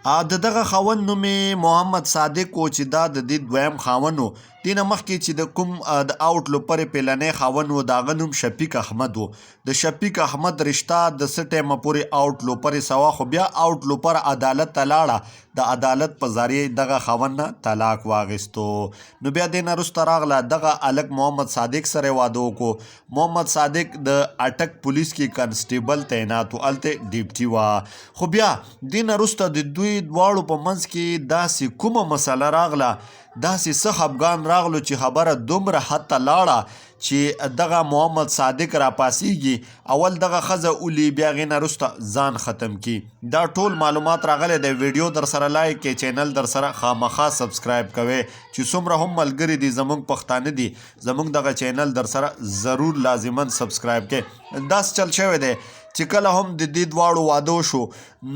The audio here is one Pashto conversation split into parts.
د دغه خاوند نوم یې محمد صادق و چې دا د دې دویم خاوند و. دې نه مخکې چې د کوم د آوټ لوپرې پیلنی خاوند و د هغه نوم شفیق احمد و. د شفیق احمد رشته د څه ټیمه پورې آوټ لوپرې سوه، خو بیا آوټ لوپر عدالت ته لاړه. د عدالت په ذریعې دغه خاوند نه طلاق واخیستو. نو بیا دې نه وروسته راغله دغه هلک محمد صادق سره یې واده وکړو. محمد صادق د اټک پولیس کې کنسټیبل تعینات و، هلته ډیپټي وه. خو بیا دې نه وروسته د دوی دواړو په منځ کې داسې کومه مسله راغله، داسې څه خفګان راغلو چې خبره دومره حد ته لاړه چې دغه محمد صادق راپاسېږي، اول دغه ښځه ولي، بیا هغې نه وروسته ځان ختم کي. دا ټول معلومات راغلی دی. ویډیو در سره لایک کې، چینل در سره خامخا سبسکرایب کوئ چې څومره هم ملګري دي زموږ پښتانه دي، زموږ دغه چینل در سره ضرور لازما سبسکرایب کړئ. داس چل شوی دی چې کله هم د دې دواړو واده وشو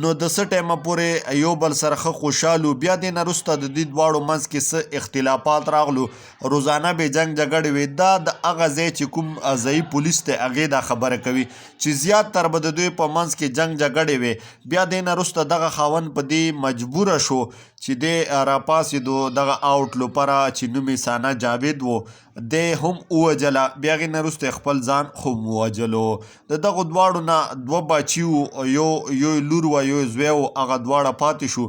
نو د څه ټیمه پورې یو بل سره ښه خوشحال وو. بیا دې نه وروسته د دې دواړو منځ کې څه اختلافات راغلو، روزانه به جنګ جګړې وې. دا د هغه ځای چې کوم ځایي پولیس دی هغې دا خبره کوي چې زیات تر به د دوی په منځ کې جنګ جګړې وې. بیا دې نه وروسته دغه خاوند په دې مجبوره شو چې دی راپاسېدو دغه آوټ لوپره چې نوم یې ثنا جاوید و، دی هم ووجله. بیا هغې نه وروسته خپل ځان خو ووجلو. د دغو دواړو نه دوه بچي وو، یو لور وه یو زوی و، هغه دواړه پاتې شو.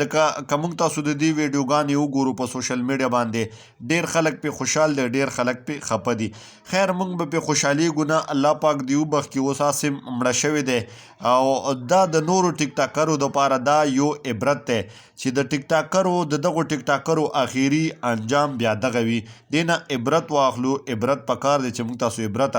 لکه که موږ تاسو د دې ویډیوګانې وګورو په سوشل میډیا باندې، ډېر خلک پې خوشحال دی، ډېر خلک پې خفه دي. خیر موږ به پې خوشحالېږو نه، الله پاک دې وبخښي. اوس هسې مړه شوی دی او دا د نورو ټیک ټاکرو دپاره دا یو عبرت دی چې د ټیک ټاکرو د دغو ټیک ټاکرو اخري انجام بیا دغه وي. دې نه عبرت واخلو. عبرت پکار دی چې موږ تاسو عبرت